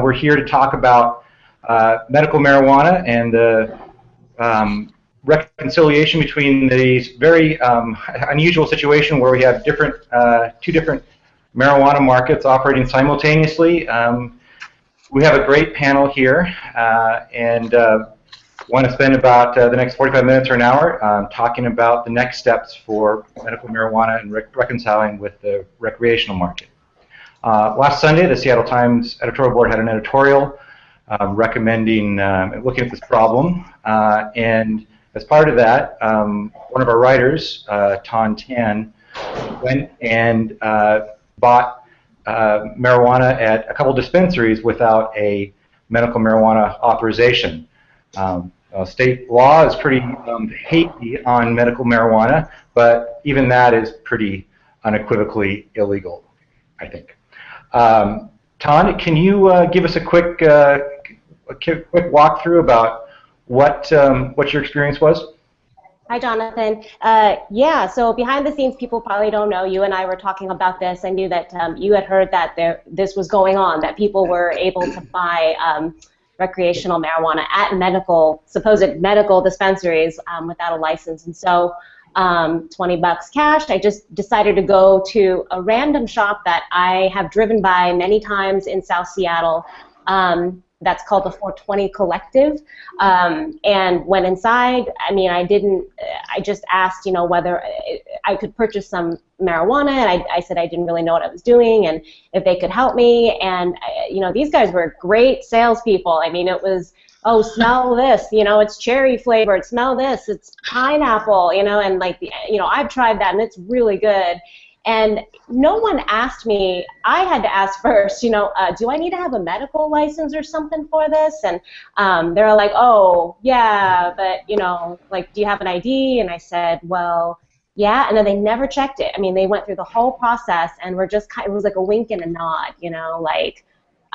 We're here to talk about medical marijuana and the reconciliation between these very unusual situation where we have two different marijuana markets operating simultaneously. We have a great panel here, and want to spend about the next 45 minutes or an hour talking about the next steps for medical marijuana and reconciling with the recreational market. Last Sunday, the Seattle Times editorial board had an editorial recommending looking at this problem, and as part of that, one of our writers, Tan, went and bought marijuana at a couple dispensaries without a medical marijuana authorization. State law is pretty hazy on medical marijuana, but even that is pretty unequivocally illegal, I think. Tan, can you give us a quick walkthrough about what your experience was? Hi, Jonathan. Yeah, so behind the scenes, people probably don't know. You and I were talking about this. I knew that you had heard that this was going on, that people were able to buy recreational marijuana at supposed medical dispensaries without a license. And so $20 cash, I just decided to go to a random shop that I have driven by many times in South Seattle. That's called the 420 Collective, and went inside. I mean, I just asked, whether I could purchase some marijuana, and I said I didn't really know what I was doing, and if they could help me. And these guys were great salespeople. I mean, it was, oh, smell this, it's cherry flavored. Smell this, it's pineapple, and like I've tried that, and it's really good. And no one asked me. I had to ask first, do I need to have a medical license or something for this? And they're like, oh, yeah, but, like, do you have an ID? And I said, well, yeah. And then they never checked it. I mean, they went through the whole process, and it was like a wink and a nod, like,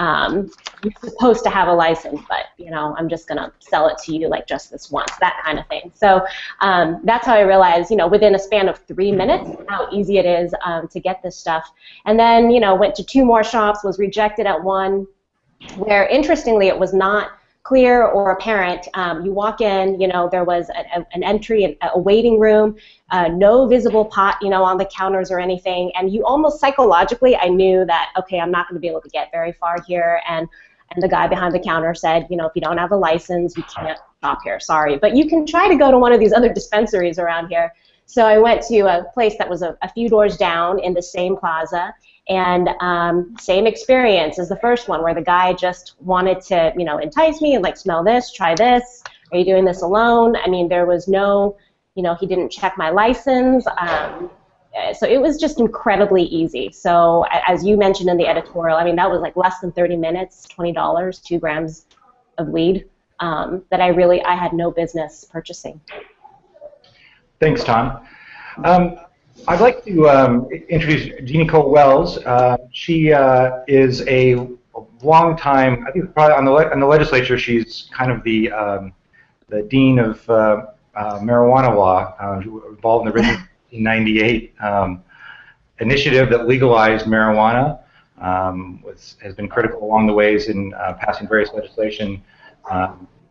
you're supposed to have a license, but I'm just gonna sell it to you like just this once, that kind of thing. So that's how I realized, within a span of 3 minutes, how easy it is to get this stuff. And then went to 2 more shops, was rejected at one, where interestingly it was not clear or apparent. You walk in, there was an entry, a waiting room, no visible pot, on the counters or anything, and you almost psychologically, I knew that, okay, I'm not going to be able to get very far here, and the guy behind the counter said, if you don't have a license, you can't shop here, sorry, but you can try to go to one of these other dispensaries around here. So I went to a place that was a few doors down in the same plaza, and same experience as the first one, where the guy just wanted to, entice me and like, smell this, try this, are you doing this alone? I mean, there was no, he didn't check my license, so it was just incredibly easy. So as you mentioned in the editorial, I mean, that was like less than 30 minutes, $20, 2 grams of weed that I had no business purchasing. Thanks, Tom. I'd like to introduce Jeannie Cole-Wells. She is a long time, I think probably on the legislature, she's kind of the dean of marijuana law, involved in the 1998 initiative that legalized marijuana, has been critical along the ways in passing various legislation,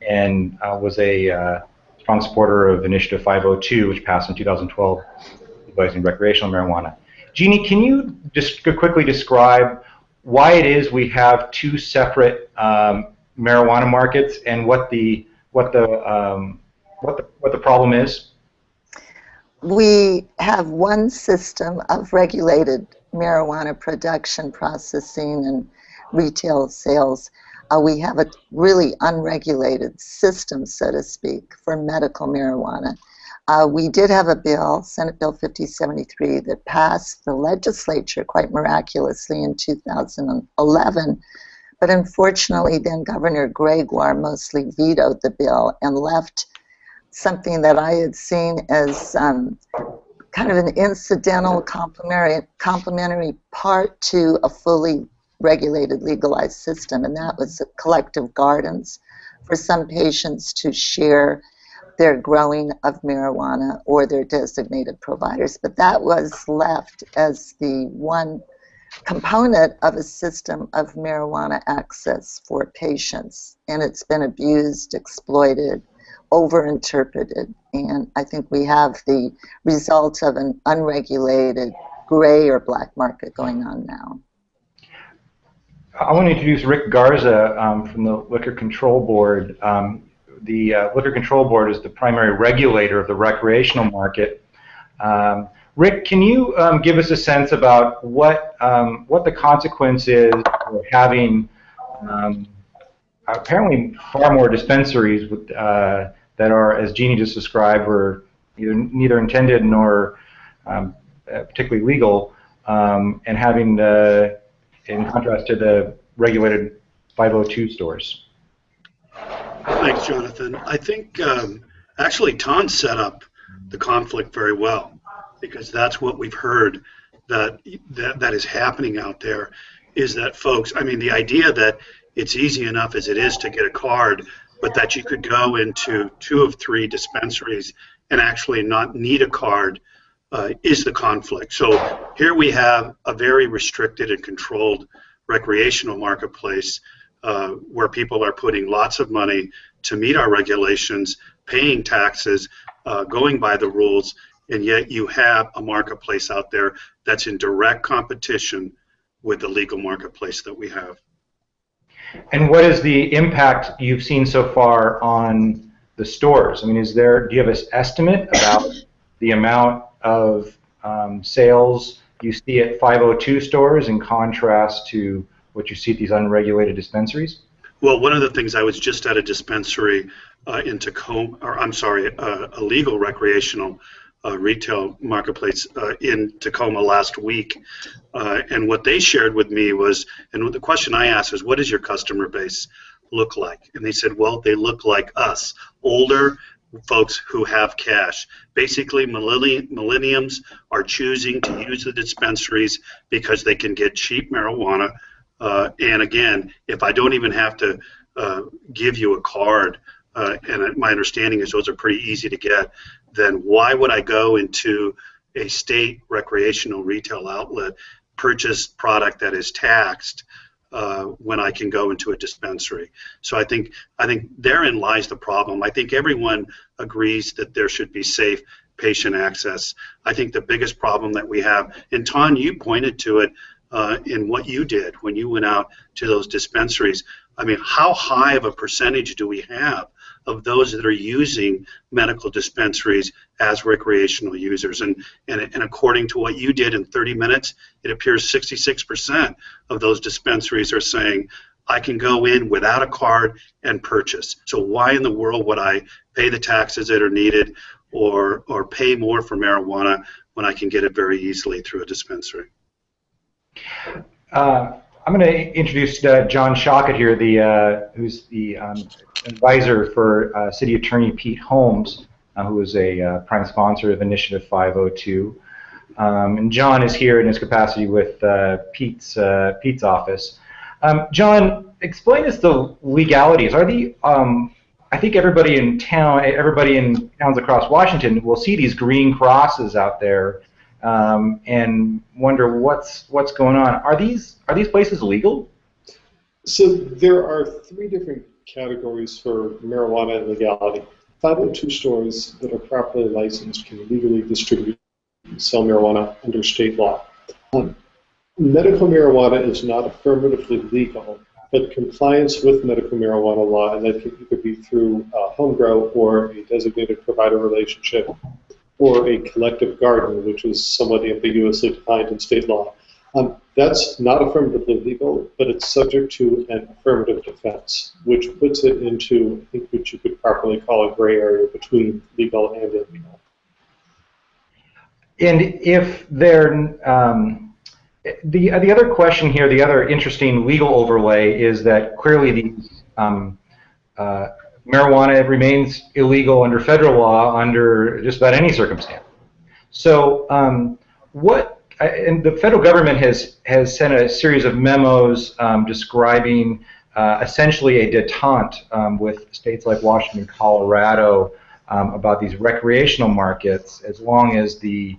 and was a strong supporter of Initiative 502, which passed in 2012, legalizing recreational marijuana. Jeannie, can you just quickly describe why it is we have 2 separate marijuana markets and what the problem is? We have one system of regulated marijuana production, processing, and retail sales. We have a really unregulated system, so to speak, for medical marijuana. We did have a bill, Senate Bill 5073, that passed the legislature quite miraculously in 2011, but unfortunately then Governor Gregoire mostly vetoed the bill and left something that I had seen as kind of an incidental complementary part to a fully regulated, legalized system, and that was collective gardens for some patients to share their growing of marijuana or their designated providers. But that was left as the one component of a system of marijuana access for patients, and it's been abused, exploited, overinterpreted, and I think we have the result of an unregulated gray or black market going on now. I want to introduce Rick Garza from the Liquor Control Board. The Liquor Control Board is the primary regulator of the recreational market. Rick, can you give us a sense about what the consequence is for having apparently far more dispensaries with, that are, as Jeannie just described, were neither intended nor particularly legal, and having in contrast to the regulated 502 stores? Thanks, Jonathan. I think actually Ton set up the conflict very well, because that's what we've heard that is happening out there, is that folks, I mean, the idea that it's easy enough as it is to get a card, but that you could go into 2 of 3 dispensaries and actually not need a card is the conflict. So here we have a very restricted and controlled recreational marketplace where people are putting lots of money to meet our regulations, paying taxes, going by the rules, and yet you have a marketplace out there that's in direct competition with the legal marketplace that we have. And what is the impact you've seen so far on the stores? I mean, do you have an estimate about the amount of sales you see at 502 stores in contrast to what you see at these unregulated dispensaries? Well, one of the things, I was just at a dispensary in Tacoma, or I'm sorry, a legal recreational retail marketplace in Tacoma last week, and what they shared with me was, and the question I asked is, what does your customer base look like? And they said, well, they look like us, older folks who have cash. Basically, millenniums are choosing to use the dispensaries because they can get cheap marijuana. And again, if I don't even have to give you a card, and my understanding is those are pretty easy to get, then why would I go into a state recreational retail outlet, purchase product that is taxed when I can go into a dispensary? So I think therein lies the problem. I think everyone agrees that there should be safe patient access. I think the biggest problem that we have, and Ton, you pointed to it in what you did when you went out to those dispensaries. I mean, how high of a percentage do we have of those that are using medical dispensaries as recreational users? And according to what you did in 30 minutes, it appears 66% of those dispensaries are saying, I can go in without a card and purchase. So why in the world would I pay the taxes that are needed or pay more for marijuana when I can get it very easily through a dispensary? I'm going to introduce John Shockett here, who's the advisor for City Attorney Pete Holmes, who is a prime sponsor of Initiative 502. And John is here in his capacity with Pete's office. John, explain us the legalities. Are the I think everybody in towns across Washington will see these green crosses out there and wonder what's going on. Are these places legal? So there are 3 different categories for marijuana and legality. 502 stores that are properly licensed can legally distribute and sell marijuana under state law. Medical marijuana is not affirmatively legal, but compliance with medical marijuana law, and that could be through home grow or a designated provider relationship, or a collective garden, which is somewhat ambiguously defined in state law. That's not affirmatively legal, but it's subject to an affirmative defense, which puts it into, I think, what you could properly call a gray area between legal and illegal. And if they're, the other question here, the other interesting legal overlay is that clearly these marijuana remains illegal under federal law under just about any circumstance. So and the federal government has sent a series of memos describing essentially a detente with states like Washington and Colorado about these recreational markets, as long as the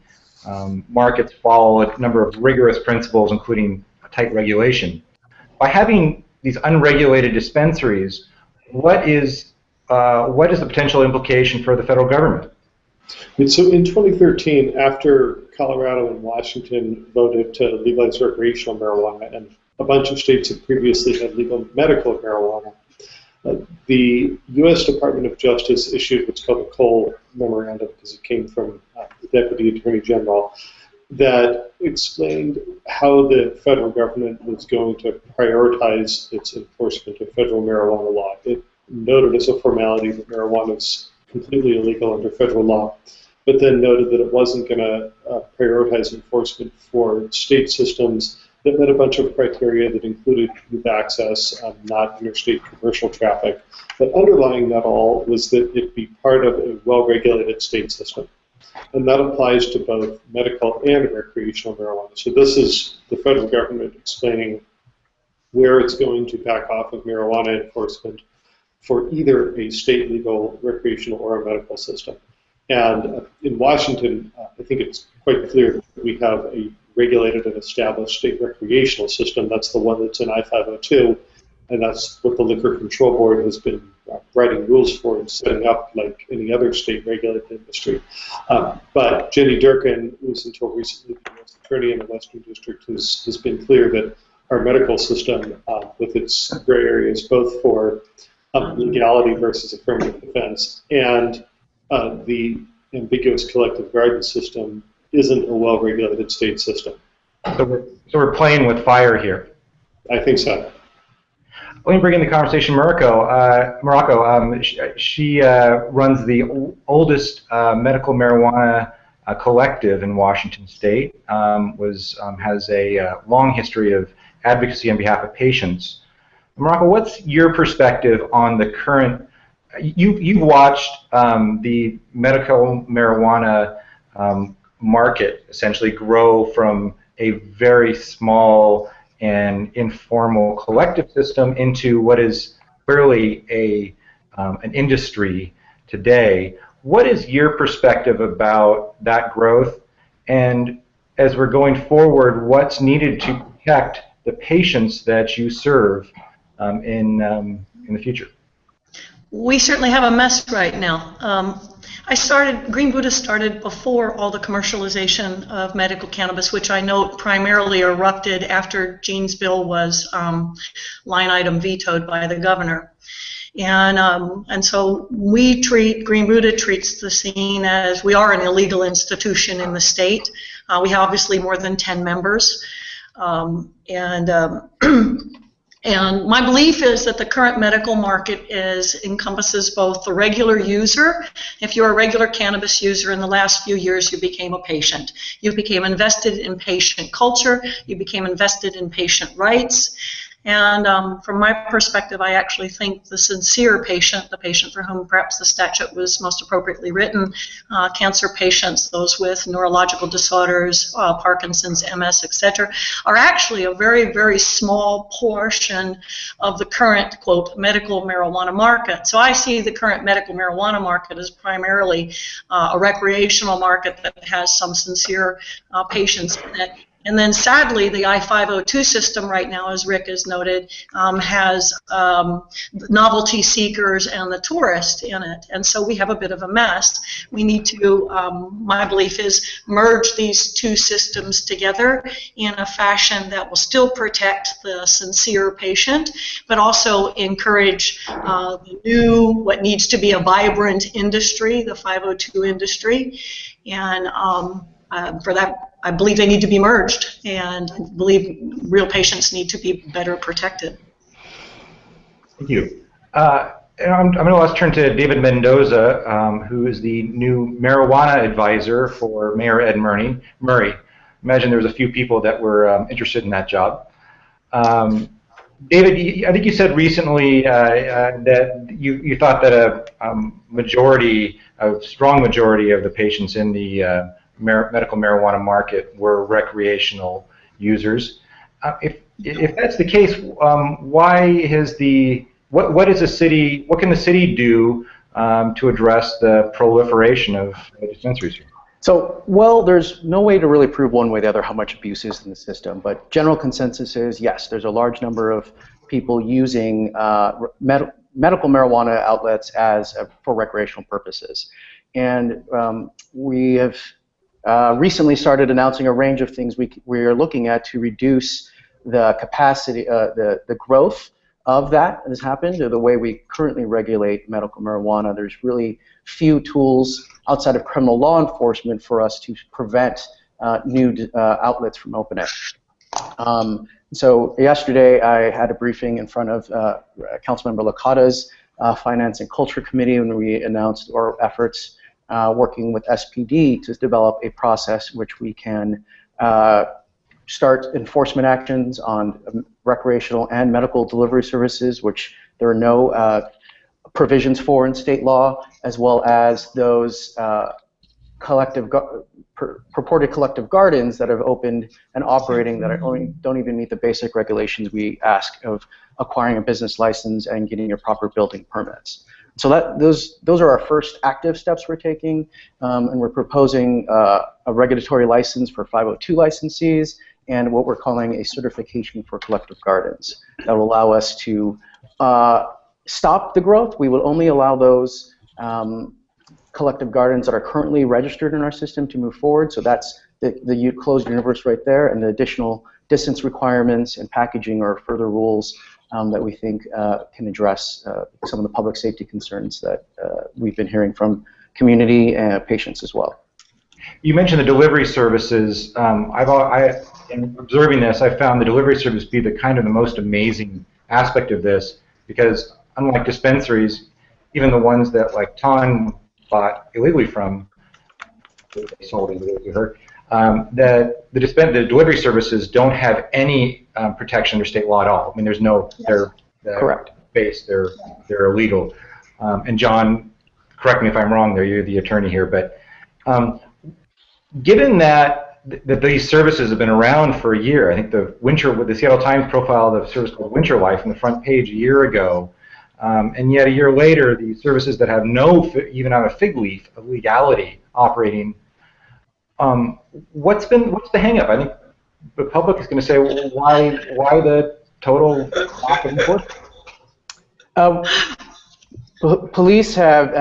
markets follow a number of rigorous principles, including tight regulation. By having these unregulated dispensaries, what is the potential implication for the federal government? So in 2013, after Colorado and Washington voted to legalize recreational marijuana, and a bunch of states had previously had legal medical marijuana, the U.S. Department of Justice issued what's called a Cole Memorandum, because it came from the Deputy Attorney General, that explained how the federal government was going to prioritize its enforcement of federal marijuana law. It noted as a formality that marijuana is completely illegal under federal law, but then noted that it wasn't going to prioritize enforcement for state systems that met a bunch of criteria that included youth access, not interstate commercial traffic. But underlying that all was that it be part of a well-regulated state system. And that applies to both medical and recreational marijuana. So this is the federal government explaining where it's going to back off of marijuana enforcement for either a state legal, recreational, or a medical system. And in Washington, I think it's quite clear that we have a regulated and established state recreational system. That's the one that's in I-502, and that's what the Liquor Control Board has been writing rules for and setting up like any other state regulated industry. But Jenny Durkin, who's until recently the U.S. Attorney in the Western District, has been clear that our medical system, with its gray areas both for legality versus affirmative defense and the ambiguous collective garden system, isn't a well-regulated state system. So we're playing with fire here. I think so. Let me bring in the conversation Muraco. She runs the oldest medical marijuana collective in Washington State, has a long history of advocacy on behalf of patients. Muraco, what's your perspective on the current, you've watched the medical marijuana market essentially grow from a very small and informal collective system into what is clearly an industry today. What is your perspective about that growth? And as we're going forward, what's needed to protect the patients that you serve in the future? We certainly have a mess right now. Green Buddha started before all the commercialization of medical cannabis, which I note primarily erupted after Gene's bill was line item vetoed by the governor. And so Green Buddha treats the scene as we are an illegal institution in the state. We have obviously more than 10 members. And my belief is that the current medical market encompasses both the regular user. If you're a regular cannabis user, in the last few years you became a patient. You became invested in patient culture. You became invested in patient rights. And from my perspective, I actually think the sincere patient, the patient for whom perhaps the statute was most appropriately written, cancer patients, those with neurological disorders, Parkinson's, MS, etc., are actually a very, very small portion of the current, quote, medical marijuana market. So I see the current medical marijuana market as primarily a recreational market that has some sincere patients in it. And then sadly, the I-502 system right now, as Rick has noted, has novelty seekers and the tourist in it. And so we have a bit of a mess. We need to, my belief is, merge these two systems together in a fashion that will still protect the sincere patient, but also encourage the new, what needs to be a vibrant industry, the 502 industry. And for that, I believe they need to be merged, and I believe real patients need to be better protected. Thank you. I'm going to turn to David Mendoza, who is the new marijuana advisor for Mayor Ed Murray. Imagine there was a few people that were interested in that job. David, I think you said recently that you thought that a strong majority of the patients in the medical marijuana market were recreational users. If that's the case, what can the city do to address the proliferation of dispensaries here? So, well, there's no way to really prove one way or the other how much abuse is in the system, but general consensus is yes, there's a large number of people using medical marijuana outlets as for recreational purposes. And we have recently started announcing a range of things we are looking at to reduce the capacity, the growth of that has happened. The way we currently regulate medical marijuana, there's really few tools outside of criminal law enforcement for us to prevent new outlets from opening. So yesterday I had a briefing in front of Councilmember Licata's Finance and Culture Committee when we announced our efforts working with SPD to develop a process which we can start enforcement actions on recreational and medical delivery services, which there are no provisions for in state law, as well as those purported collective gardens that have opened and operating that don't even meet the basic regulations we ask of acquiring a business license and getting your proper building permits. So those are our first active steps we're taking, and we're proposing a regulatory license for 502 licensees and what we're calling a certification for collective gardens that will allow us to stop the growth. We will only allow those collective gardens that are currently registered in our system to move forward. So that's the closed universe right there, and the additional distance requirements and packaging or further rules that we think can address some of the public safety concerns that we've been hearing from community and patients as well. You mentioned the delivery services. In observing this, I found the delivery service to be the most amazing aspect of this, because unlike dispensaries, even the ones that like Ton bought illegally from, they sold illegally to her, the delivery services don't have any protection under state law at all. I mean, there's no, they're correct. Based, they're illegal. And John, correct me if I'm wrong there, you're the attorney here, but given that these services have been around for a year, I think the Seattle Times profiled the service called Winter Life on the front page a year ago, and yet a year later, the services that have even on a fig leaf of legality operating, what's the hang-up? I think the public is going to say, well, why the total lack of enforcement? Police have,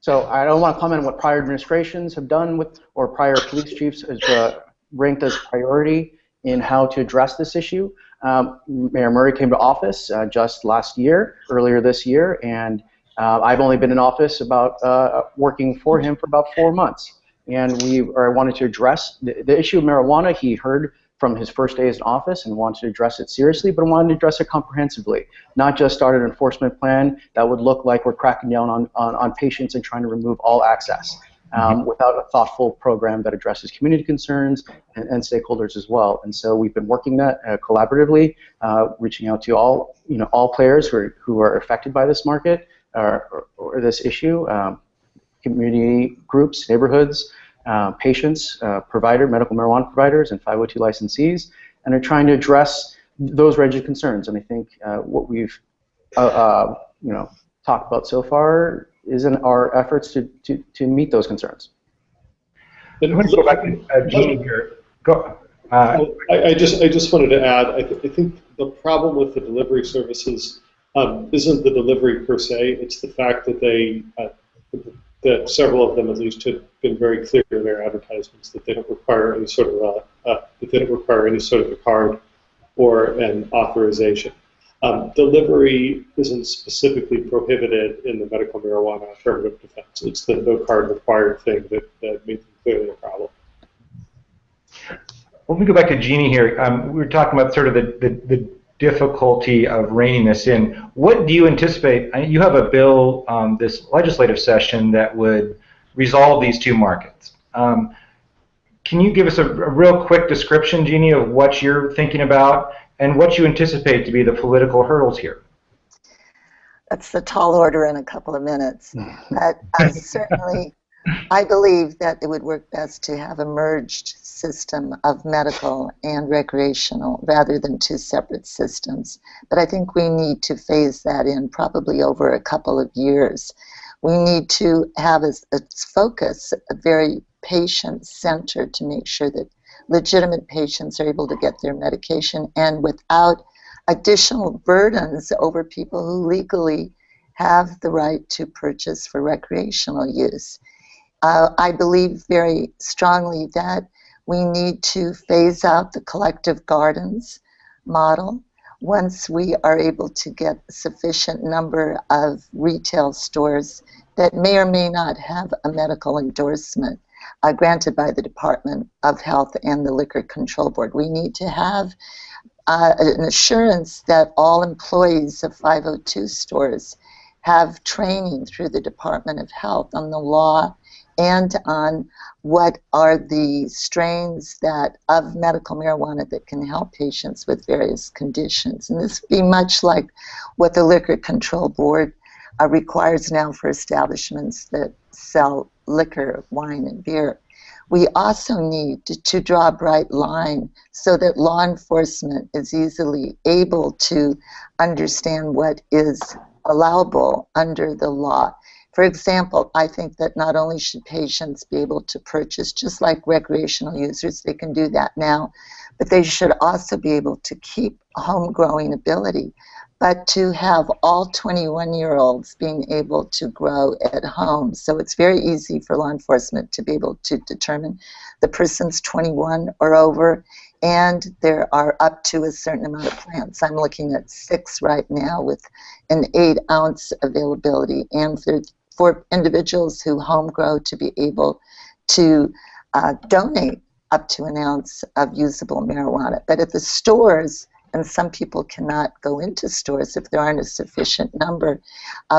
so I don't want to comment on what prior administrations have done or prior police chiefs has ranked as priority in how to address this issue. Mayor Murray came to office just earlier this year, and I've only been in office working for him for about 4 months. And I wanted to address the issue of marijuana. He heard from his first day in office and wanted to address it seriously, but wanted to address it comprehensively, not just start an enforcement plan that would look like we're cracking down on patients and trying to remove all access without a thoughtful program that addresses community concerns and stakeholders as well. And so we've been working that collaboratively, reaching out to all players who are affected by this market or this issue, community groups, neighborhoods, patients, medical marijuana providers, and 502 licensees, and are trying to address those range of concerns. And I think what we've talked about so far is in our efforts to meet those concerns. I'm going to go back to Jeannie here. I just wanted to add, I think the problem with the delivery services isn't the delivery per se. It's the fact that that several of them at least have been very clear in their advertisements that they don't require any sort of a card or an authorization. Delivery isn't specifically prohibited in the medical marijuana affirmative defense. It's the no card required thing that makes it clearly a problem. Let me go back to Jeannie here. We were talking about sort of the difficulty of reining this in. What do you anticipate? You have a bill this legislative session that would resolve these two markets. Can you give us a real quick description, Jeannie, of what you're thinking about and what you anticipate to be the political hurdles here? That's the tall order in a couple of minutes. But certainly, I believe that it would work best to have a merged system of medical and recreational rather than two separate systems. But I think we need to phase that in probably over a couple of years. We need to have its focus very patient-centered to make sure that legitimate patients are able to get their medication and without additional burdens over people who legally have the right to purchase for recreational use. I believe very strongly that we need to phase out the collective gardens model. Once we are able to get a sufficient number of retail stores that may or may not have a medical endorsement granted by the Department of Health and the Liquor Control Board, we need to have an assurance that all employees of 502 stores have training through the Department of Health on the law and on what are the strains that of medical marijuana that can help patients with various conditions. And this would be much like what the Liquor Control Board requires now for establishments that sell liquor, wine, and beer. We also need to draw a bright line so that law enforcement is easily able to understand what is allowable under the law. For example, I think that not only should patients be able to purchase, just like recreational users, they can do that now, but they should also be able to keep home growing ability, but to have all 21-year-olds being able to grow at home. So it's very easy for law enforcement to be able to determine the person's 21 or over, and there are up to a certain amount of plants. I'm looking at 6 right now with an 8-ounce availability, and for individuals who home grow to be able to donate up to an ounce of usable marijuana. But at the stores, and some people cannot go into stores if there aren't a sufficient number,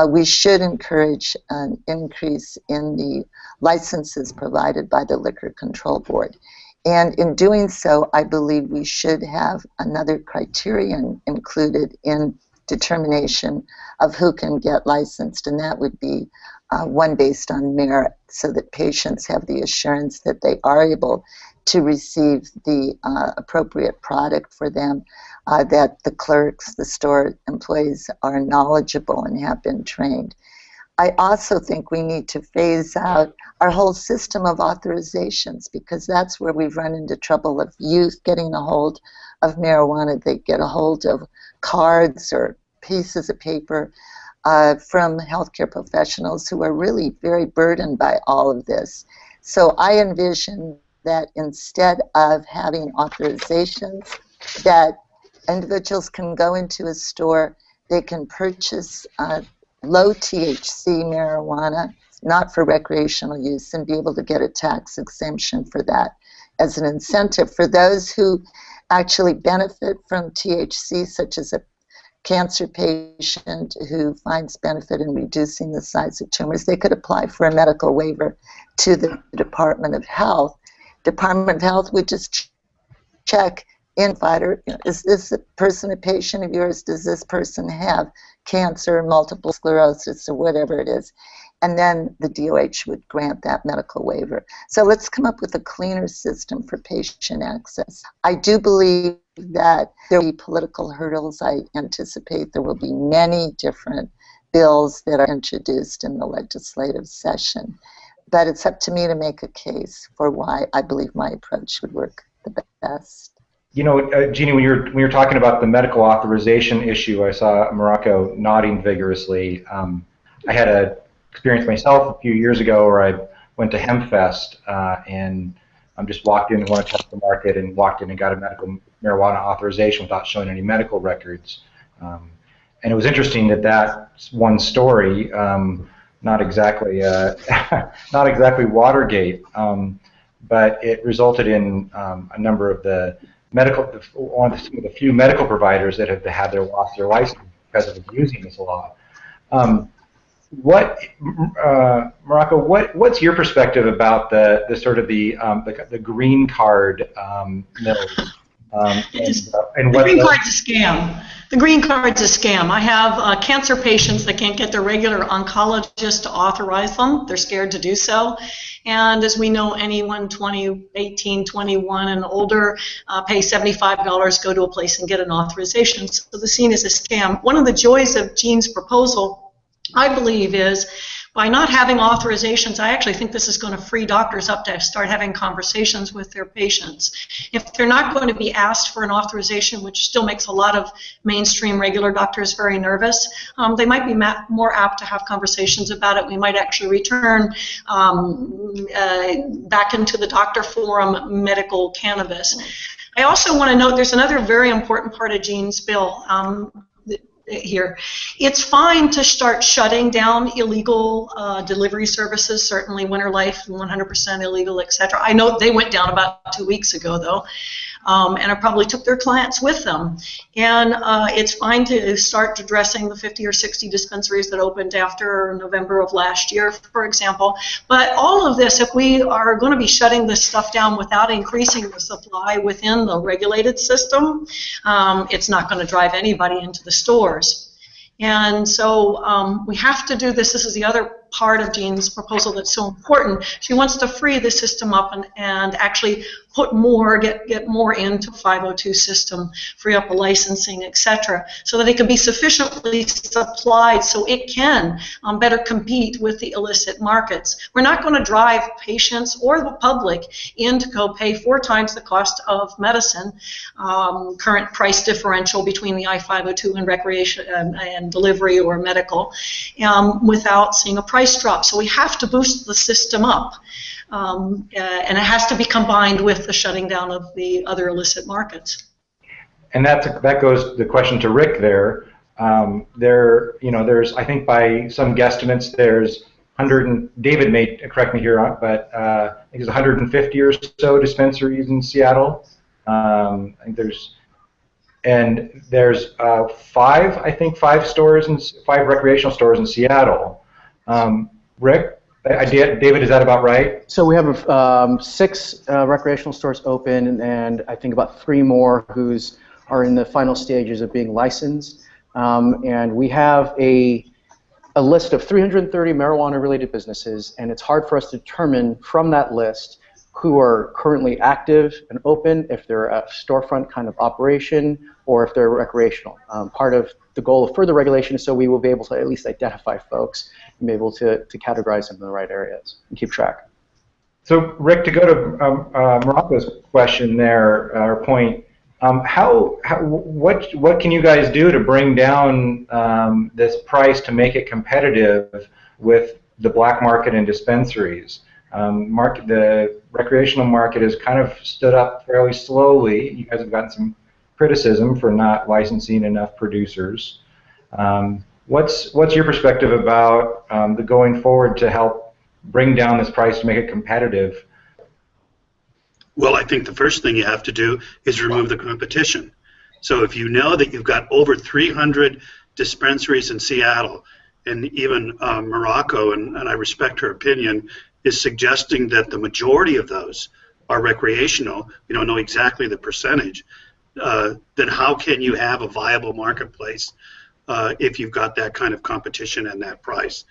we should encourage an increase in the licenses provided by the Liquor Control Board. And in doing so, I believe we should have another criterion included in determination of who can get licensed, and that would be one based on merit, so that patients have the assurance that they are able to receive the appropriate product for them, that the clerks, the store employees are knowledgeable and have been trained. I also think we need to phase out our whole system of authorizations, because that's where we've run into trouble of youth getting a hold of marijuana. They get a hold of cards or pieces of paper from healthcare professionals who are really very burdened by all of this. So I envision that instead of having authorizations, that individuals can go into a store, they can purchase low THC marijuana, not for recreational use, and be able to get a tax exemption for that as an incentive. For those who actually benefit from THC, such as a cancer patient who finds benefit in reducing the size of tumors, they could apply for a medical waiver to the Department of Health. Department of Health would just check in fighter, is this a person a patient of yours? Does this person have cancer, multiple sclerosis, or whatever it is? And then the DOH would grant that medical waiver. So let's come up with a cleaner system for patient access. I do believe that there will be political hurdles. I anticipate there will be many different bills that are introduced in the legislative session. But it's up to me to make a case for why I believe my approach would work the best. You know, Jeannie, when you're talking about the medical authorization issue, I saw Muraco nodding vigorously. I had an experience myself a few years ago where I went to HempFest and just walked in and wanted to test the market, and walked in and got a medical marijuana authorization without showing any medical records. And it was interesting that one story, not exactly not exactly Watergate, but it resulted in a number of the some of the few medical providers that have had lost their license because of abusing this law. Muraco, what's your perspective about the sort of the green card mills? And the green card's a scam. The green card's a scam. I have cancer patients that can't get their regular oncologist to authorize them. They're scared to do so. And as we know, anyone 18, 21 and older pay $75, go to a place and get an authorization. So the scene is a scam. One of the joys of Jean's proposal, I believe, is By not having authorizations, I actually think this is going to free doctors up to start having conversations with their patients. If they're not going to be asked for an authorization, which still makes a lot of mainstream regular doctors very nervous, they might be more apt to have conversations about it. We might actually return back into the doctor forum medical cannabis. I also want to note there's another very important part of Jean's bill here. It's fine to start shutting down illegal delivery services, certainly Winter Life, 100% illegal, etc. I know they went down about 2 weeks ago, though, and I probably took their clients with them. And it's fine to start addressing the 50 or 60 dispensaries that opened after November of last year, for example. But all of this, if we are going to be shutting this stuff down without increasing the supply within the regulated system, it's not going to drive anybody into the stores. And so we have to do this. This is the other part of Jean's proposal that's so important. She wants to free the system up and actually put more, get more into 502 system, free up the licensing, etc., so that it can be sufficiently supplied so it can better compete with the illicit markets. We're not going to drive patients or the public in to go pay 4 times the cost of medicine, current price differential between the I-502 and recreation and delivery or medical, without seeing a price drop. So we have to boost the system up. And it has to be combined with the shutting down of the other illicit markets. And that goes the question to Rick there. There's I think by some guesstimates there's David may correct me here, but I think there's 150 or so dispensaries in Seattle. I think there's 5 stores and 5 recreational stores in Seattle. Rick, David, is that about right? So we have 6 recreational stores open, and I think about 3 more whose are in the final stages of being licensed. And we have a list of 330 marijuana-related businesses, and it's hard for us to determine from that list who are currently active and open, if they're a storefront kind of operation, or if they're recreational. Part of the goal of further regulation is so we will be able to at least identify folks and be able to categorize them in the right areas and keep track. So, Rick, to go to Muraco's question there, or point, what can you guys do to bring down this price to make it competitive with the black market and dispensaries? The recreational market has kind of stood up fairly slowly. You guys have gotten some criticism for not licensing enough producers. What's your perspective about the going forward to help bring down this price to make it competitive? Well, I think the first thing you have to do is remove the competition. So if you know that you've got over 300 dispensaries in Seattle, and even Muraco, and I respect her opinion, is suggesting that the majority of those are recreational, we don't know exactly the percentage, then how can you have a viable marketplace if you've got that kind of competition and that price?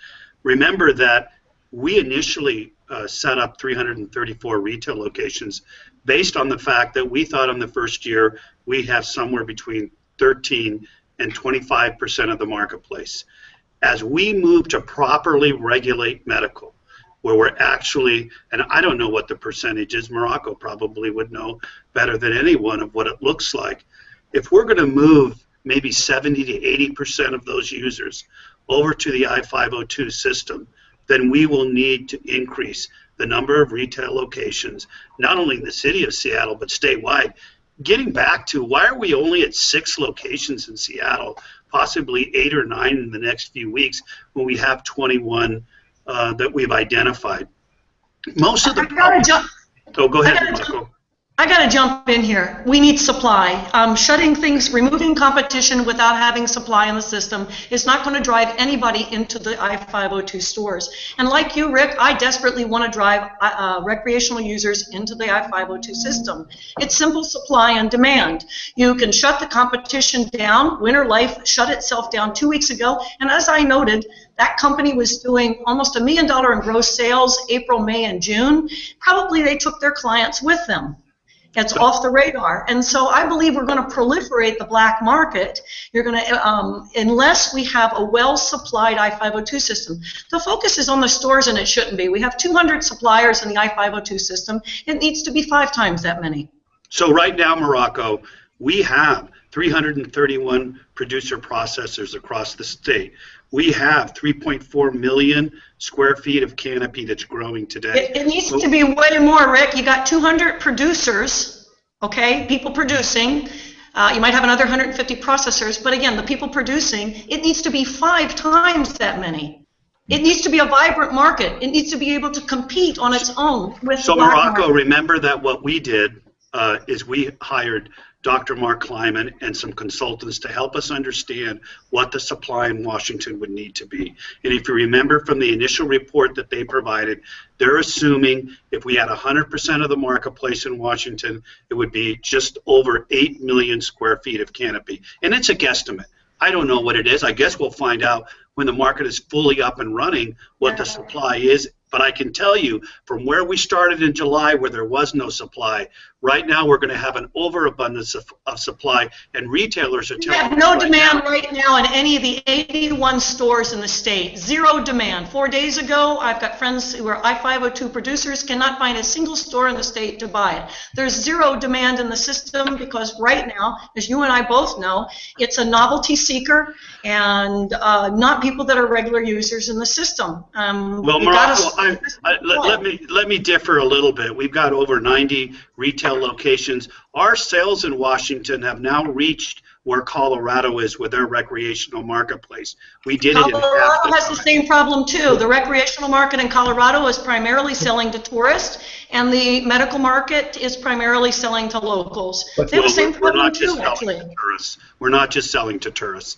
Remember that we initially set up 334 retail locations based on the fact that we thought in the first year we'd have somewhere between 13 and 25% of the marketplace. As we move to properly regulate medical, where we're actually, and I don't know what the percentage is, Muraco probably would know better than anyone of what it looks like. If we're going to move maybe 70 to 80% of those users over to the I-502 system, then we will need to increase the number of retail locations, not only in the city of Seattle, but statewide. Getting back to why are we only at 6 locations in Seattle, possibly 8 or 9 in the next few weeks when we have 21 that we've identified. Most of the go ahead, Muraco. I got to jump in here. We need supply. Shutting things, removing competition without having supply in the system is not going to drive anybody into the I-502 stores. And like you, Rick, I desperately want to drive recreational users into the I-502 system. It's simple supply and demand. You can shut the competition down. Winter Life shut itself down 2 weeks ago. And as I noted, that company was doing almost $1 million in gross sales April, May, and June. Probably they took their clients with them. It's off the radar. And so I believe we're going to proliferate the black market. You're going to, unless we have a well-supplied I-502 system. The focus is on the stores, and it shouldn't be. We have 200 suppliers in the I-502 system. It needs to be 5 times that many. So right now, Muraco, we have 331 producer processors across the state. We have 3.4 million square feet of canopy that's growing today. It needs to be way more, Rick. You got 200 producers, okay, people producing. You might have another 150 processors, but again, the people producing, it needs to be 5 times that many. It needs to be a vibrant market. It needs to be able to compete on its own with the black Muraco, market. remember that what we did is we hired Dr. Mark Kleiman and some consultants to help us understand what the supply in Washington would need to be. And if you remember from the initial report that they provided, they're assuming if we had 100% of the marketplace in Washington, it would be just over 8 million square feet of canopy. And it's a guesstimate. I don't know what it is. I guess we'll find out when the market is fully up and running what the supply is. But I can tell you from where we started in July where there was no supply, right now we're going to have an overabundance of supply, and retailers are telling us We have no demand right now in any of the 81 stores in the state. 0 demand. 4 days ago, I've got friends who are I-502 producers, cannot find a single store in the state to buy it. There's 0 demand in the system because right now, as you and I both know, it's a novelty seeker and not people that are regular users in the system. Well, Muraco, let me differ a little bit. We've got over 90 retail locations. Our sales in Washington have now reached where Colorado is with their recreational marketplace. We did it in half the Colorado has time. the same problem too. The recreational market in Colorado is primarily selling to tourists, and the medical market is primarily selling to locals. They have the same problem too, actually. We're not just selling to tourists.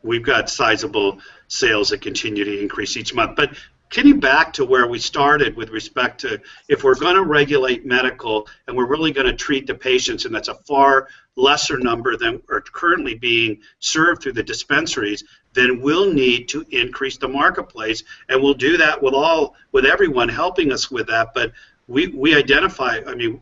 We've got sizable sales that continue to increase each month. But getting back to where we started with respect to if we're going to regulate medical and we're really going to treat the patients, and that's a far lesser number than are currently being served through the dispensaries, then we'll need to increase the marketplace, and we'll do that with everyone helping us with that. But we identify, I mean,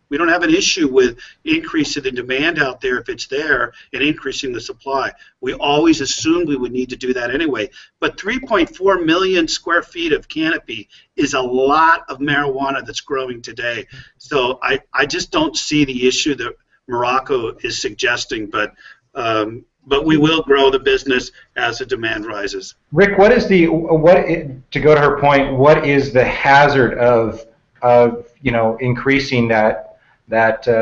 we don't have an issue with increasing the demand out there if it's there and increasing the supply. We always assumed we would need to do that anyway. But 3.4 million square feet of canopy is a lot of marijuana that's growing today. So I just don't see the issue that Muraco is suggesting, but we will grow the business as the demand rises. Rick, to go to her point, what is the hazard of increasing that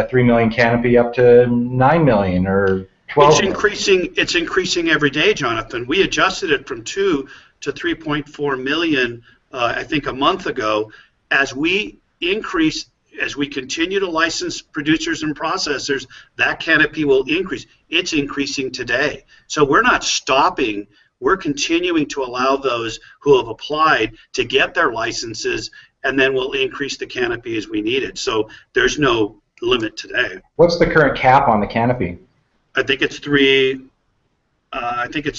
3 million canopy up to 9 million or 12 million? It's increasing every day, Jonathan. We adjusted it from 2 to 3.4 million, I think a month ago. As we continue to license producers and processors, that canopy will increase. It's increasing today. So we're not stopping. We're continuing to allow those who have applied to get their licenses, and then we'll increase the canopy as we need it. So there's no limit today. What's the current cap on the canopy? I think it's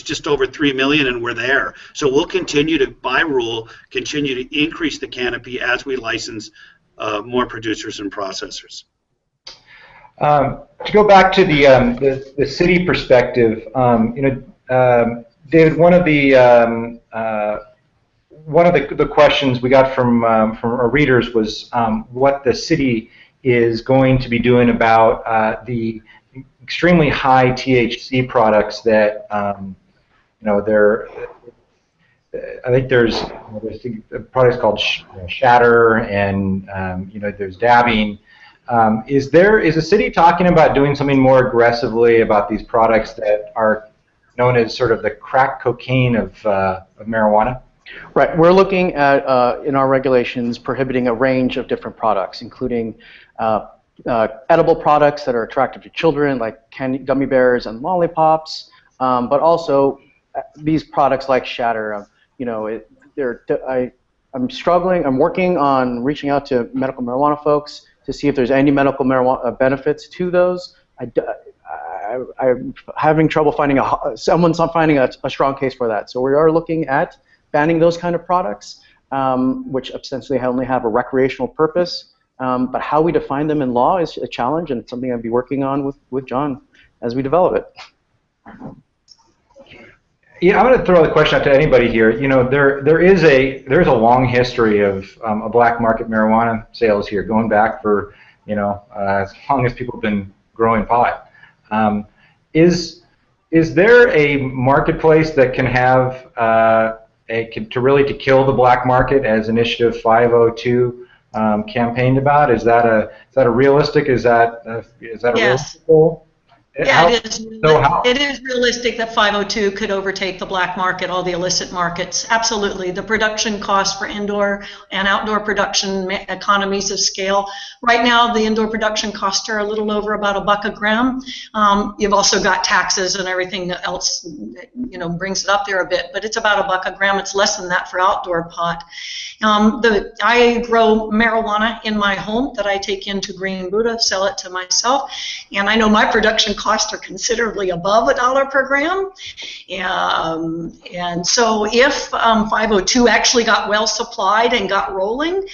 just over 3 million, and we're there. So we'll continue to, by rule, continue to increase the canopy as we license more producers and processors. To go back to the city perspective, David, one of the questions we got from our readers was what the city is going to be doing about the extremely high THC products that I think there's products called shatter, and there's dabbing. Is the city talking about doing something more aggressively about these products that are known as sort of the crack cocaine of marijuana? Right. We're looking at, in our regulations, prohibiting a range of different products, including edible products that are attractive to children, like gummy bears and lollipops, but also these products like shatter. I'm struggling. I'm working on reaching out to medical marijuana folks to see if there's any medical marijuana benefits to those. I'm having trouble finding someone's not finding a strong case for that. So we are looking at banning those kind of products, which essentially only have a recreational purpose. But how we define them in law is a challenge, and it's something I'll be working on with John as we develop it. Yeah, I'm going to throw the question out to anybody here. You know, there is a long history of a black market marijuana sales here, going back for as long as people have been growing pot. Is there a marketplace that can have to kill the black market, as Initiative 502 campaigned about? Is that a realistic? Is that a realistic goal? Yeah, it is realistic that 502 could overtake the black market, all the illicit markets. Absolutely. The production cost for indoor and outdoor production, economies of scale. Right now, the indoor production costs are a little over about $1 a gram. You've also got taxes and everything else, brings it up there a bit, but it's about $1 a gram. It's less than that for outdoor pot. I grow marijuana in my home that I take into Green Buddha, sell it to myself, and I know my production costs are considerably above $1 per gram. And so if 502 actually got well supplied and got rolling,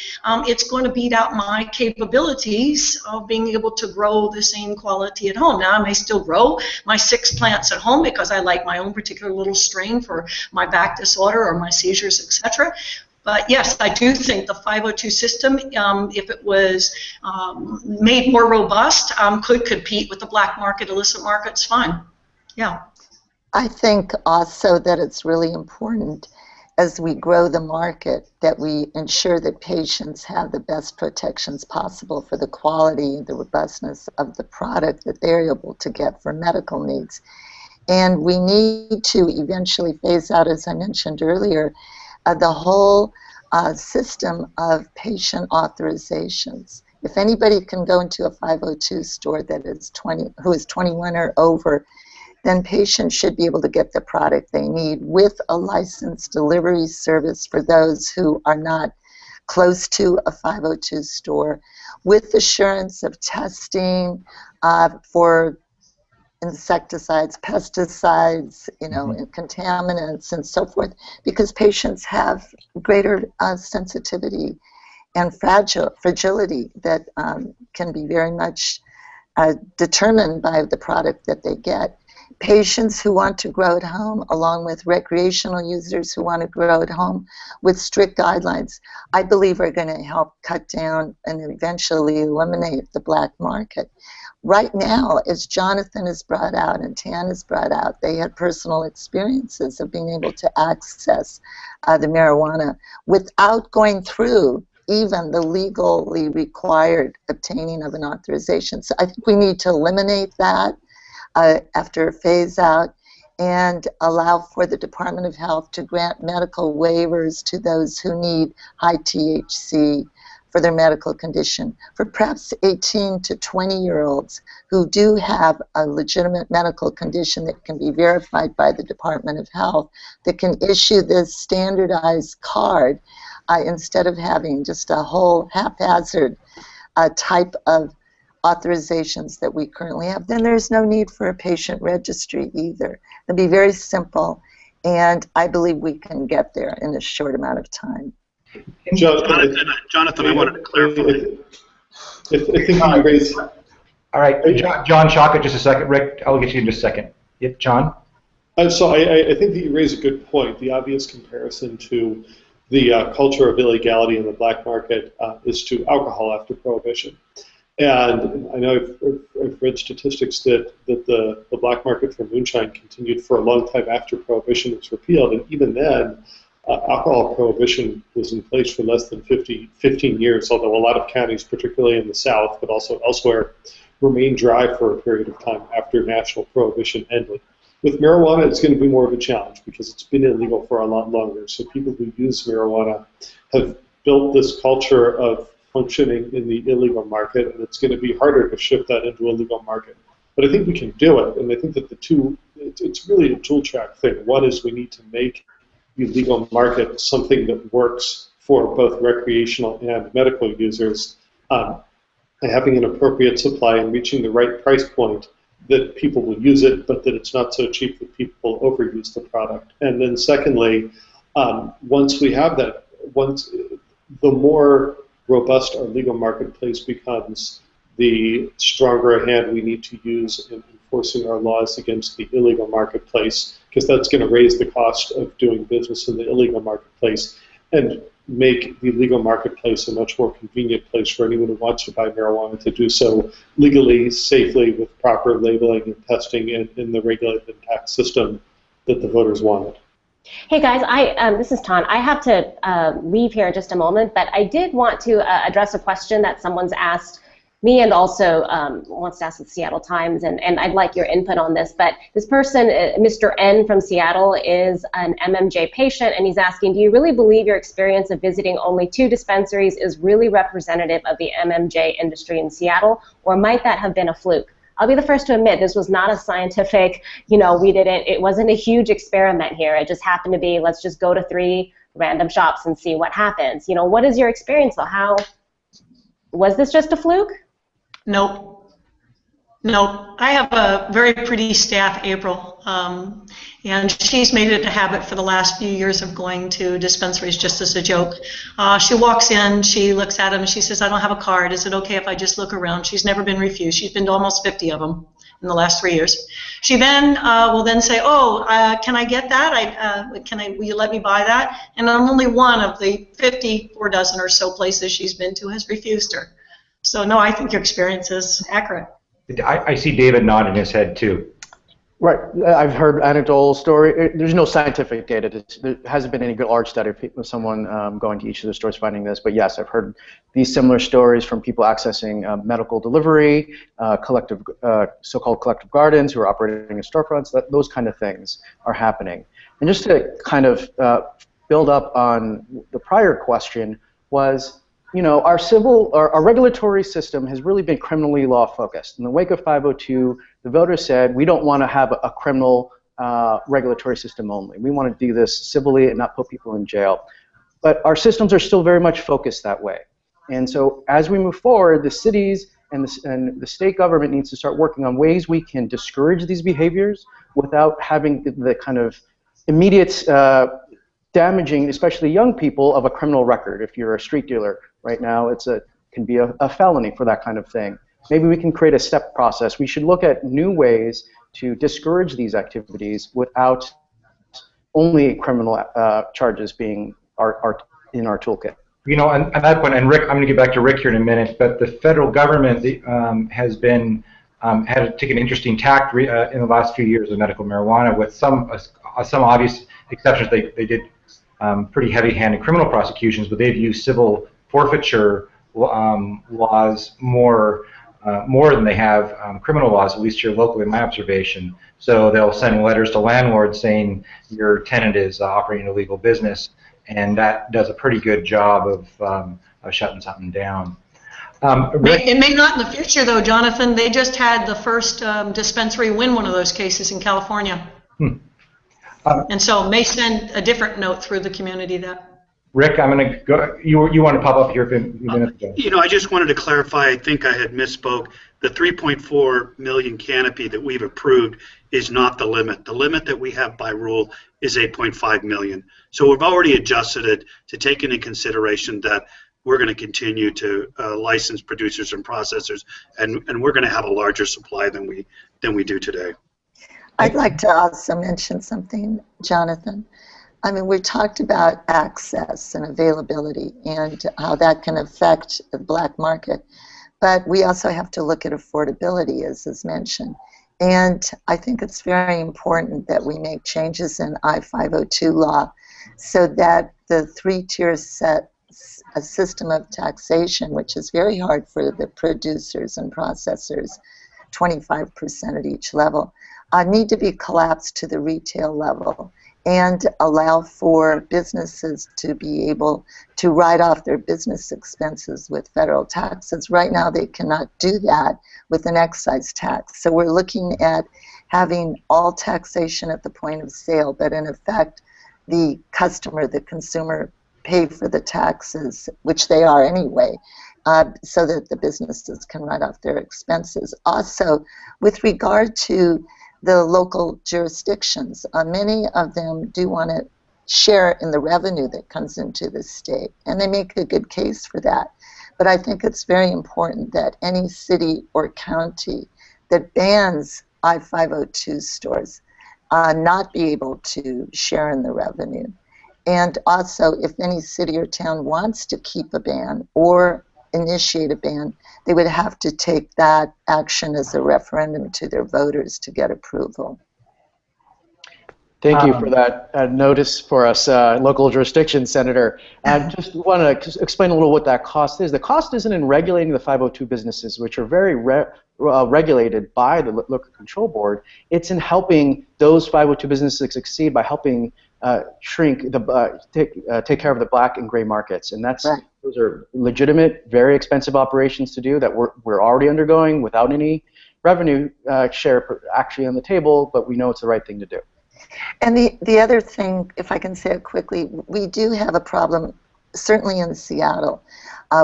it's going to beat out my capabilities of being able to grow the same quality at home. Now, I may still grow my 6 plants at home because I like my own particular little strain for my back disorder or my seizures, etc. But yes, I do think the 502 system, if it was made more robust, could compete with the black market, illicit markets fine. Yeah. I think also that it's really important as we grow the market that we ensure that patients have the best protections possible for the quality and the robustness of the product that they're able to get for medical needs. And we need to eventually phase out, as I mentioned earlier, the whole system of patient authorizations. If anybody can go into a 502 store that is who is 21 or over, then patients should be able to get the product they need with a licensed delivery service for those who are not close to a 502 store, with assurance of testing for insecticides, pesticides, and contaminants and so forth, because patients have greater sensitivity and fragility that can be very much determined by the product that they get. Patients who want to grow at home, along with recreational users who want to grow at home with strict guidelines, I believe are going to help cut down and eventually eliminate the black market. Right now, as Jonathan has brought out and Tan has brought out, they had personal experiences of being able to access the marijuana without going through even the legally required obtaining of an authorization. So I think we need to eliminate that after a phase out and allow for the Department of Health to grant medical waivers to those who need high THC for their medical condition, for perhaps 18 to 20-year-olds who do have a legitimate medical condition that can be verified by the Department of Health, that can issue this standardized card instead of having just a whole haphazard type of authorizations that we currently have. Then there's no need for a patient registry either. It'll be very simple, and I believe we can get there in a short amount of time. Jonathan, I wanted to clarify. I think you raised. All right, John Chaka, just a second. Rick, I'll get you in just a second. Yep, John? So I think that you raise a good point. The obvious comparison to the culture of illegality in the black market is to alcohol after Prohibition. And I know I've read statistics that the black market for moonshine continued for a long time after Prohibition was repealed, and even then, alcohol prohibition was in place for less than 15 years, although a lot of counties, particularly in the South, but also elsewhere, remained dry for a period of time after national prohibition ended. With marijuana, it's going to be more of a challenge because it's been illegal for a lot longer. So people who use marijuana have built this culture of functioning in the illegal market, and it's going to be harder to shift that into a legal market. But I think we can do it, and I think that it's really a tool track thing. One is we need to make the legal market something that works for both recreational and medical users, and having an appropriate supply and reaching the right price point that people will use it, but that it's not so cheap that people overuse the product. And then secondly, once we have that, the more robust our legal marketplace becomes, the stronger a hand we need to use in enforcing our laws against the illegal marketplace, because that's going to raise the cost of doing business in the illegal marketplace and make the legal marketplace a much more convenient place for anyone who wants to buy marijuana to do so legally, safely, with proper labeling and testing and in the regulated tax system that the voters wanted. Hey guys, this is Tan. I have to leave here in just a moment, but I did want to address a question that someone's asked me and also wants to ask the Seattle Times, and I'd like your input on this. But this person, Mr. N from Seattle, is an MMJ patient, and he's asking, do you really believe your experience of visiting only 2 dispensaries is really representative of the MMJ industry in Seattle, or might that have been a fluke? I'll be the first to admit this was not a scientific, it wasn't a huge experiment here. It just happened to be, let's just go to 3 random shops and see what happens. What is your experience though? Was this just a fluke? Nope. I have a very pretty staff, April, and she's made it a habit for the last few years of going to dispensaries just as a joke. She walks in, she looks at them, she says, I don't have a card. Is it okay if I just look around? She's never been refused. She's been to almost 50 of them in the last 3 years. She then will then say, can I get that? Will you let me buy that? And only one of the 54 dozen or so places she's been to has refused her. So no, I think your experience is accurate. I see David nodding his head too. Right. I've heard anecdotal story. There's no scientific data. There hasn't been any good large study of someone going to each of the stores finding this. But yes, I've heard these similar stories from people accessing medical delivery, so-called collective gardens who are operating in storefronts. Those kind of things are happening. And just to kind of build up on the prior question was, our regulatory system has really been criminally law focused. In the wake of 502, the voters said we don't want to have a criminal regulatory system only. We want to do this civilly and not put people in jail. But our systems are still very much focused that way. And so as we move forward, the cities and the state government needs to start working on ways we can discourage these behaviors without having the kind of immediate damaging, especially young people, of a criminal record. If you're a street dealer right now, it can be a felony for that kind of thing. Maybe we can create a step process. We should look at new ways to discourage these activities without only criminal charges being in our toolkit. On that point, and Rick, I'm going to get back to Rick here in a minute, but the federal government has been had to take an interesting tack in the last few years of medical marijuana, with some obvious exceptions. They did pretty heavy-handed criminal prosecutions, but they've used civil forfeiture laws more than they have criminal laws, at least here locally, in my observation. So they'll send letters to landlords saying your tenant is operating an illegal business, and that does a pretty good job of shutting something down. It may not in the future, though, Jonathan. They just had the first dispensary win one of those cases in California. And so may send a different note through the community that. Rick, I'm going to go. You want to pop up here a few minutes ago. I just wanted to clarify. I think I had misspoke. The 3.4 million canopy that we've approved is not the limit. The limit that we have by rule is 8.5 million. So we've already adjusted it to take into consideration that we're going to continue to license producers and processors, and we're going to have a larger supply than we do today. I'd like to also mention something, Jonathan. I mean, we talked about access and availability and how that can affect the black market, but we also have to look at affordability, as is mentioned. And I think it's very important that we make changes in I-502 law so that the 3-tier set a system of taxation, which is very hard for the producers and processors, 25% at each level, need to be collapsed to the retail level and allow for businesses to be able to write off their business expenses with federal taxes. Right now they cannot do that with an excise tax. So we're looking at having all taxation at the point of sale, but in effect the customer, the consumer, pay for the taxes, which they are anyway, so that the businesses can write off their expenses. Also, with regard to the local jurisdictions, many of them do want to share in the revenue that comes into the state, and they make a good case for that. But I think it's very important that any city or county that bans I-502 stores not be able to share in the revenue. And also, if any city or town wants to keep a ban or initiate a ban, they would have to take that action as a referendum to their voters to get approval. Thank you for that notice for us, local jurisdiction, Senator. I just want to explain a little what that cost is. The cost isn't in regulating the 502 businesses, which are very regulated by the Liquor Control Board. It's in helping those 502 businesses succeed by helping shrink the take care of the black and gray markets, and that's right. Those are legitimate, very expensive operations to do that we're already undergoing without any revenue share actually on the table, but we know it's the right thing to do. And the other thing, if I can say it quickly, we do have a problem, certainly in Seattle,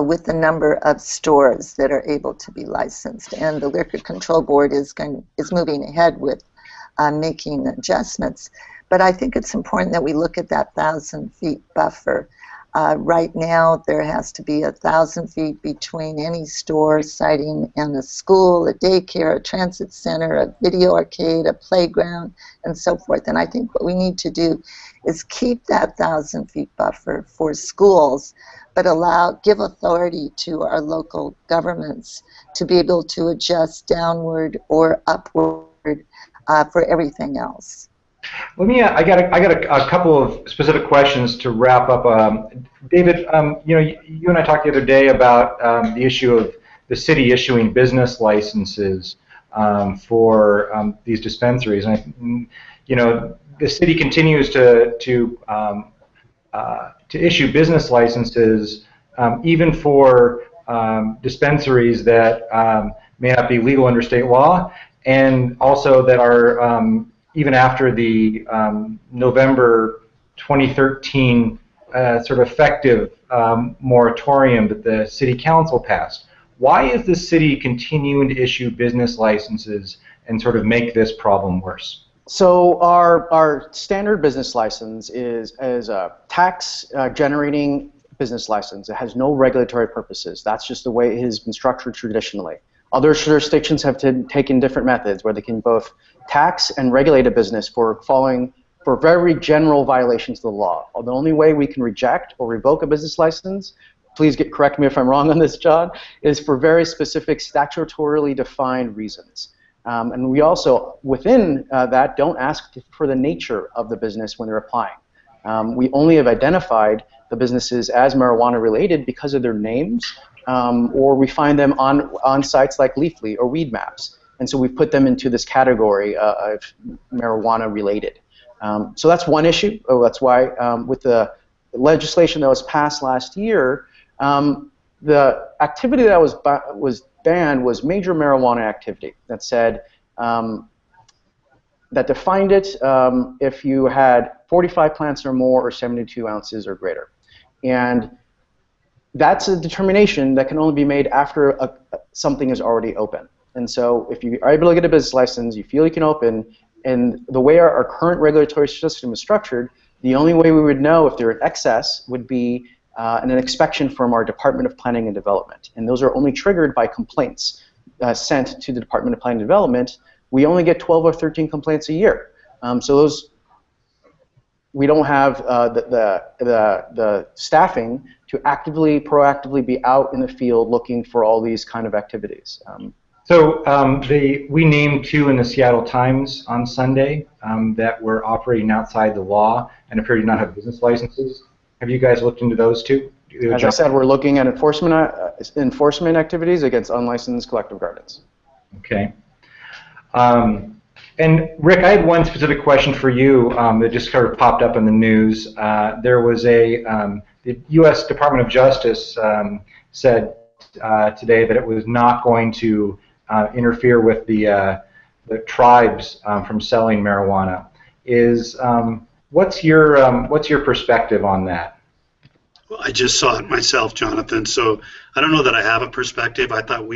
with the number of stores that are able to be licensed, and the Liquor Control Board is moving ahead with making adjustments. But I think it's important that we look at that 1,000 feet buffer. Right now, there has to be 1,000 feet between any store siting and a school, a daycare, a transit center, a video arcade, a playground, and so forth. And I think what we need to do is keep that 1,000 feet buffer for schools, but give authority to our local governments to be able to adjust downward or upward for everything else. Let me. I got a couple of specific questions to wrap up. David, you and I talked the other day about the issue of the city issuing business licenses for these dispensaries, and the city continues to issue business licenses even for dispensaries that may not be legal under state law, and also that are even after the November 2013 sort of effective moratorium that the city council passed. Why is the city continuing to issue business licenses and sort of make this problem worse? So our standard business license is a tax generating business license. It has no regulatory purposes. That's just the way it has been structured traditionally. Other jurisdictions have taken different methods where they can both tax and regulate a business for very general violations of the law. The only way we can reject or revoke a business license, please correct me if I'm wrong on this, John, is for very specific statutorily defined reasons. And we also, within that, don't ask for the nature of the business when they're applying. We only have identified the businesses as marijuana related because of their names, or we find them on sites like Leafly or Weed Maps. And so we've put them into this category of marijuana related. So that's one issue. That's why with the legislation that was passed last year, the activity that was banned was major marijuana activity that said, that defined it if you had 45 plants or more or 72 ounces or greater. And that's a determination that can only be made after something is already open. And so if you are able to get a business license, you feel you can open, and the way our current regulatory system is structured, the only way we would know if they're in excess would be an inspection from our Department of Planning and Development. And those are only triggered by complaints sent to the Department of Planning and Development. We only get 12 or 13 complaints a year. So those, we don't have the staffing to proactively be out in the field looking for all these kind of activities. So we named 2 in the Seattle Times on Sunday that were operating outside the law and appear to not have business licenses. Have you guys looked into those 2? As I said, we're looking at enforcement activities against unlicensed collective gardens. Okay. And Rick, I had one specific question for you that just sort of popped up in the news. There was the U.S. Department of Justice said today that it was not going to interfere with the tribes from selling marijuana. What's your perspective on that? Well, I just saw it myself, Jonathan, so I don't know that I have a perspective. I thought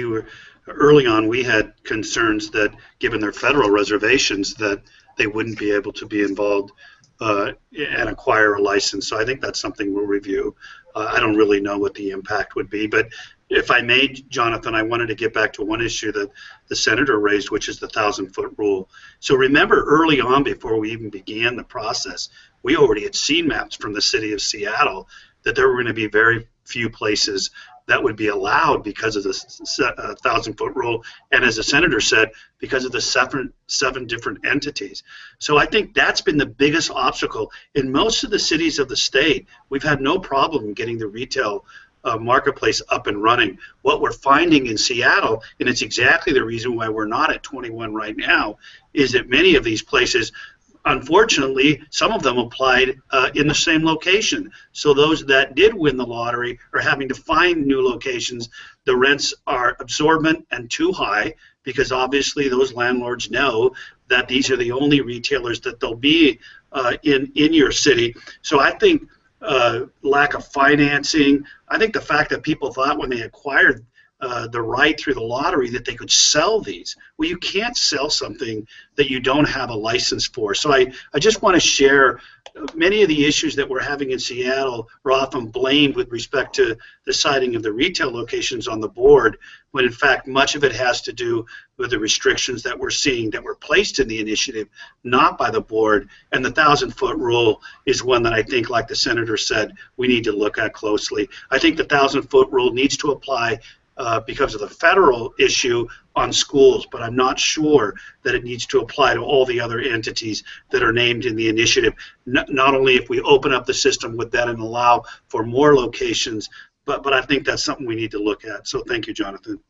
early on we had concerns that given their federal reservations that they wouldn't be able to be involved and acquire a license. So I think that's something we'll review. I don't really know what the impact would be, but if I may, Jonathan, I wanted to get back to one issue that the senator raised, which is the 1,000-foot rule. So remember, early on, before we even began the process, we already had seen maps from the city of Seattle that there were going to be very few places that would be allowed because of the 1,000-foot rule, and as the senator said, because of the seven different entities. So I think that's been the biggest obstacle. In most of the cities of the state, we've had no problem getting the retail marketplace up and running. What we're finding in Seattle, and it's exactly the reason why we're not at 21 right now, is that many of these places, unfortunately, some of them applied in the same location. So those that did win the lottery are having to find new locations. The rents are absorbent and too high because obviously those landlords know that these are the only retailers that they'll be in your city. So I think lack of financing, I think the fact that people thought when they acquired the right through the lottery that they could sell these. Well, you can't sell something that you don't have a license for. So I just want to share many of the issues that we're having in Seattle are often blamed with respect to the citing of the retail locations on the board, when in fact much of it has to do with the restrictions that we're seeing that were placed in the initiative, not by the board. And the 1,000-foot rule is one that I think, like the senator said, we need to look at closely. I think the 1,000-foot rule needs to apply because of the federal issue on schools, but I'm not sure that it needs to apply to all the other entities that are named in the initiative. Not only if we open up the system with that and allow for more locations, but I think that's something we need to look at. So thank you, Jonathan.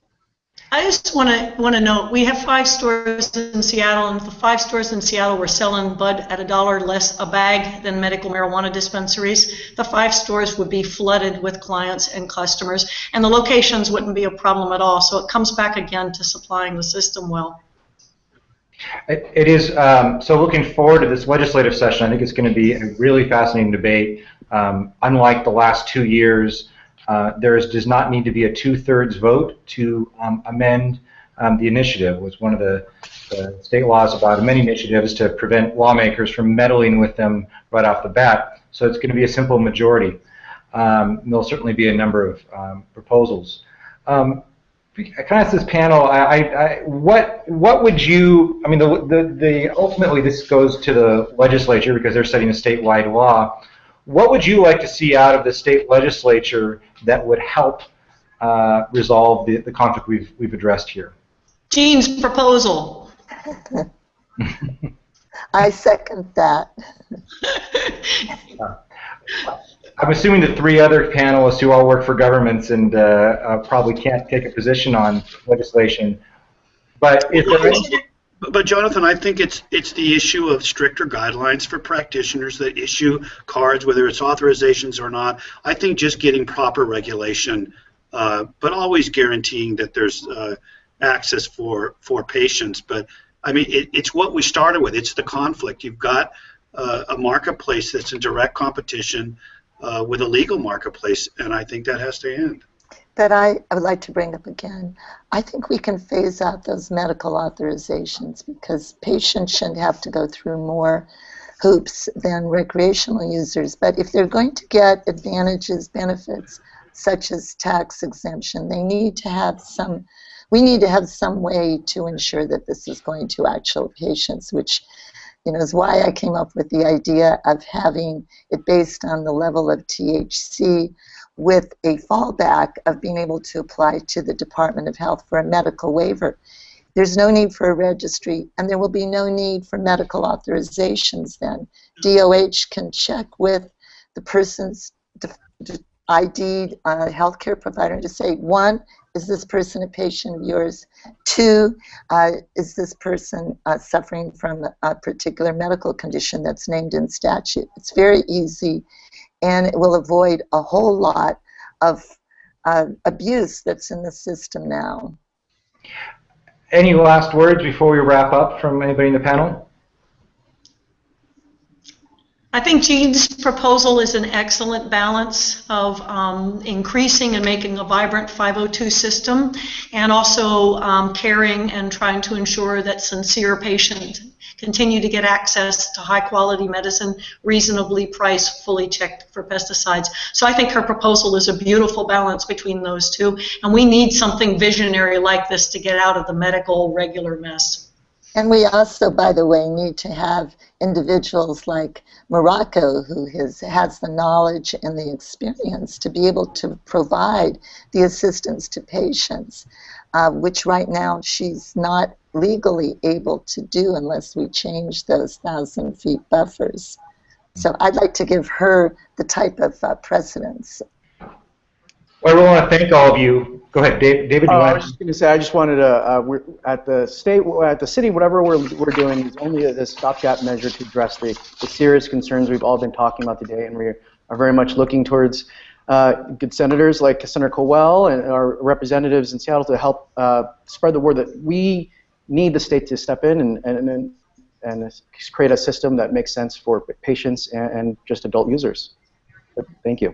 I just want to note, we have 5 stores in Seattle, and the 5 stores in Seattle were selling bud at $1 less a bag than medical marijuana dispensaries. The 5 stores would be flooded with clients and customers, and the locations wouldn't be a problem at all. So it comes back again to supplying the system well. It is, so looking forward to this legislative session, I think it's going to be a really fascinating debate. Unlike the last 2 years, there does not need to be a 2/3 vote to amend the initiative. It was one of the state laws about amending initiatives to prevent lawmakers from meddling with them right off the bat. So it's going to be a simple majority. There'll certainly be a number of proposals. Can I ask this panel, what would you, I mean, ultimately this goes to the legislature because they're setting a statewide law. What would you like to see out of the state legislature that would help resolve the conflict we've addressed here? Jean's proposal. I second that. I'm assuming the 3 other panelists who all work for governments and probably can't take a position on legislation. But is there any... But Jonathan, I think it's the issue of stricter guidelines for practitioners that issue cards, whether it's authorizations or not. I think just getting proper regulation, but always guaranteeing that there's access for patients. But I mean, it's what we started with. It's the conflict. You've got a marketplace that's in direct competition with a legal marketplace, and I think that has to end. But I would like to bring up again, I think we can phase out those medical authorizations because patients shouldn't have to go through more hoops than recreational users. But if they're going to get advantages, benefits, such as tax exemption, they need to have some, we need to have some way to ensure that this is going to actual patients, which is why I came up with the idea of having it based on the level of THC, with a fallback of being able to apply to the Department of Health for a medical waiver. There's no need for a registry, and there will be no need for medical authorizations then. DOH can check with the person's ID healthcare provider to say, 1, is this person a patient of yours? 2, is this person suffering from a particular medical condition that's named in statute? It's very easy, and it will avoid a whole lot of abuse that's in the system now. Any last words before we wrap up from anybody in the panel? I think Jean's proposal is an excellent balance of increasing and making a vibrant 502 system, and also caring and trying to ensure that sincere patient continue to get access to high quality medicine, reasonably priced, fully checked for pesticides. So I think her proposal is a beautiful balance between those two, and we need something visionary like this to get out of the medical regular mess. And we also, by the way, need to have individuals like Muraco, who has the knowledge and the experience to be able to provide the assistance to patients, which right now she's not legally able to do unless we change those 1,000 feet buffers. So I'd like to give her the type of precedence. Well, I really want to thank all of you. Go ahead, David. I was just going to say, I just wanted to, we're at the city, whatever we're doing is only a stopgap measure to address the serious concerns we've all been talking about today, and we are very much looking towards good senators like Senator Cowell and our representatives in Seattle to help spread the word that we need the state to step in and create a system that makes sense for patients and just adult users. But thank you.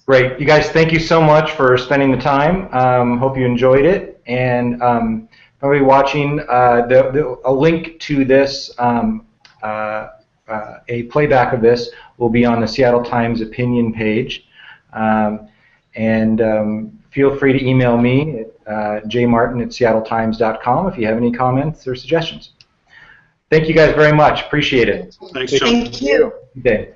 Great. You guys, thank you so much for spending the time. Hope you enjoyed it. And probably watching a link to this, a playback of this will be on the Seattle Times opinion page. Feel free to email me at jmartin@seattletimes.com if you have any comments or suggestions. Thank you guys very much. Appreciate it. Thanks, John. Thank you. Good day.